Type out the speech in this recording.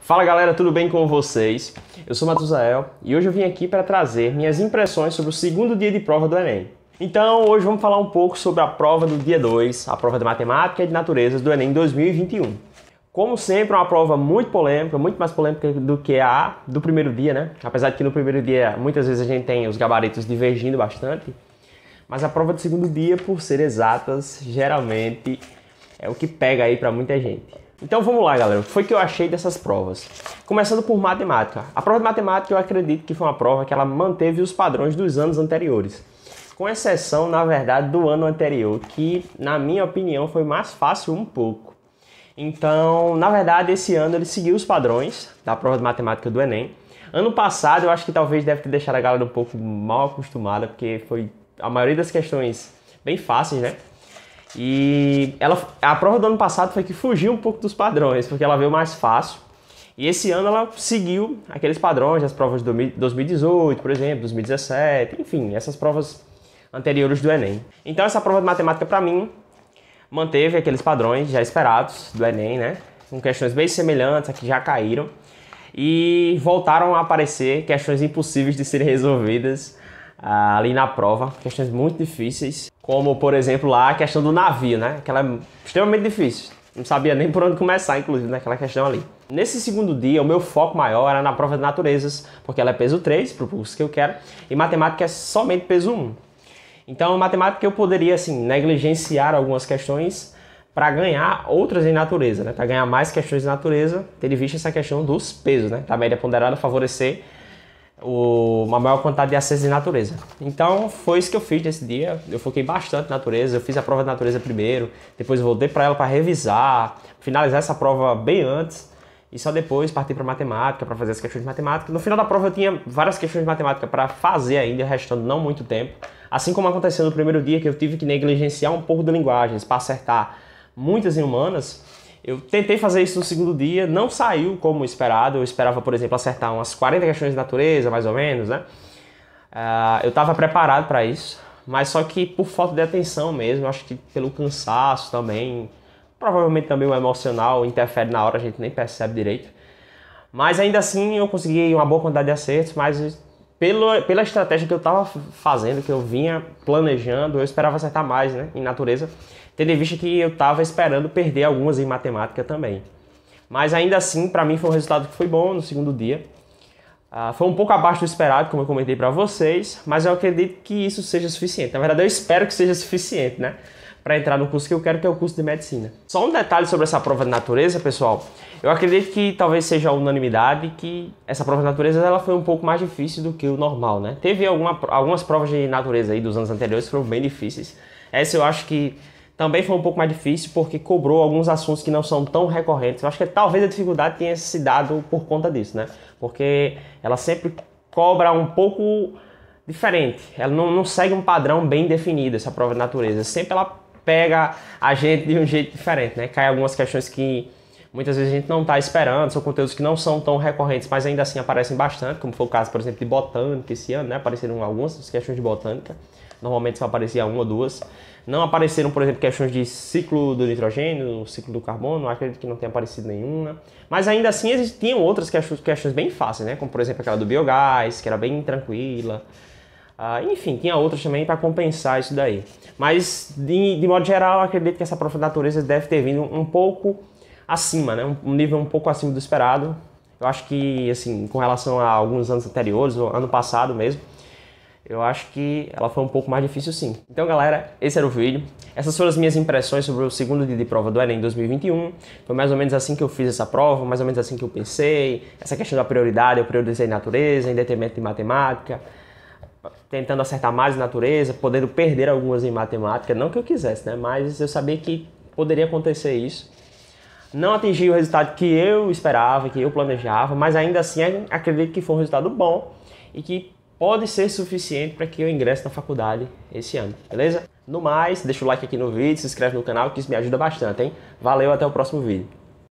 Fala galera, tudo bem com vocês? Eu sou Matusael e hoje eu vim aqui para trazer minhas impressões sobre o segundo dia de prova do Enem. Então hoje vamos falar um pouco sobre a prova do dia 2, a prova de Matemática e de Naturezas do Enem 2021. Como sempre, é uma prova muito polêmica, muito mais polêmica do que a do primeiro dia, né? Apesar de que no primeiro dia muitas vezes a gente tem os gabaritos divergindo bastante, mas a prova do segundo dia, por ser exatas, geralmente é o que pega aí para muita gente. Então vamos lá, galera. O que foi que eu achei dessas provas? Começando por matemática. A prova de matemática eu acredito que foi uma prova que ela manteve os padrões dos anos anteriores. Com exceção, na verdade, do ano anterior, que, na minha opinião, foi mais fácil um pouco. Então, na verdade, esse ano ele seguiu os padrões da prova de matemática do Enem. Ano passado, eu acho que talvez deve ter deixado a galera um pouco mal acostumada, porque foi a maioria das questões bem fáceis, né? E a prova do ano passado foi que fugiu um pouco dos padrões, porque ela veio mais fácil. E esse ano ela seguiu aqueles padrões das provas de 2018, por exemplo, 2017, enfim, essas provas anteriores do Enem. Então essa prova de matemática, para mim, manteve aqueles padrões já esperados do Enem, né? Com questões bem semelhantes, aqui já caíram. E voltaram a aparecer questões impossíveis de serem resolvidas ali na prova, questões muito difíceis, como por exemplo lá a questão do navio, né? Aquela é extremamente difícil, não sabia nem por onde começar, inclusive, naquela questão ali. Nesse segundo dia, o meu foco maior era na prova de naturezas, porque ela é peso 3, para o curso que eu quero, e matemática é somente peso 1. Então, matemática eu poderia, assim, negligenciar algumas questões para ganhar outras em natureza, né? Para ganhar mais questões de natureza, tendo em vista essa questão dos pesos, né? Da média ponderada favorecer uma maior quantidade de acessos de natureza. Então foi isso que eu fiz nesse dia. Eu foquei bastante na natureza, eu fiz a prova de natureza primeiro, depois eu voltei para ela para revisar, finalizar essa prova bem antes e só depois partir para matemática, para fazer as questões de matemática. No final da prova eu tinha várias questões de matemática para fazer ainda, restando não muito tempo. Assim como aconteceu no primeiro dia, que eu tive que negligenciar um pouco de linguagens para acertar muitas em humanas. Eu tentei fazer isso no segundo dia, não saiu como esperado. Eu esperava, por exemplo, acertar umas 40 questões de natureza, mais ou menos, né? Eu estava preparado para isso, mas só que por falta de atenção mesmo, acho que pelo cansaço também, provavelmente também o emocional interfere na hora, a gente nem percebe direito. Mas ainda assim eu consegui uma boa quantidade de acertos, mas pela estratégia que eu estava fazendo, que eu vinha planejando, eu esperava acertar mais, né, em natureza, tendo em vista que eu estava esperando perder algumas em matemática também. Mas ainda assim, para mim foi um resultado que foi bom no segundo dia. Foi um pouco abaixo do esperado, como eu comentei para vocês, mas eu acredito que isso seja suficiente. Na verdade, eu espero que seja suficiente, né, para entrar no curso que eu quero, que é o curso de medicina. Só um detalhe sobre essa prova de natureza, pessoal. Eu acredito que talvez seja unanimidade que essa prova de natureza ela foi um pouco mais difícil do que o normal, né? Teve algumas provas de natureza aí dos anos anteriores que foram bem difíceis. Essa eu acho que também foi um pouco mais difícil porque cobrou alguns assuntos que não são tão recorrentes. Eu acho que talvez a dificuldade tenha se dado por conta disso, né? Porque ela sempre cobra um pouco diferente. Ela não segue um padrão bem definido, essa prova de natureza. Sempre ela pega a gente de um jeito diferente, né? Cai algumas questões que muitas vezes a gente não está esperando, são conteúdos que não são tão recorrentes, mas ainda assim aparecem bastante, como foi o caso, por exemplo, de botânica esse ano, né? Apareceram algumas questões de botânica, normalmente só aparecia uma ou duas. Não apareceram, por exemplo, questões de ciclo do nitrogênio, ciclo do carbono, acredito que não tenha aparecido nenhuma. Mas ainda assim existiam outras questões bem fáceis, né? Como por exemplo aquela do biogás, que era bem tranquila. Enfim, tinha outras também para compensar isso daí. Mas, de modo geral, acredito que essa prova de natureza deve ter vindo um pouco acima, né? Um nível um pouco acima do esperado. Eu acho que, assim, com relação a alguns anos anteriores, ou ano passado mesmo, eu acho que ela foi um pouco mais difícil sim. Então, galera, esse era o vídeo. Essas foram as minhas impressões sobre o segundo dia de prova do Enem 2021. Foi mais ou menos assim que eu fiz essa prova, mais ou menos assim que eu pensei. Essa questão da prioridade, eu priorizei natureza, em detrimento de matemática, tentando acertar mais em natureza, podendo perder algumas em matemática, não que eu quisesse, né? Mas eu sabia que poderia acontecer isso. Não atingi o resultado que eu esperava, que eu planejava, mas ainda assim acredito que foi um resultado bom e que pode ser suficiente para que eu ingresse na faculdade esse ano, beleza? No mais, deixa o like aqui no vídeo, se inscreve no canal que isso me ajuda bastante, hein? Valeu, até o próximo vídeo.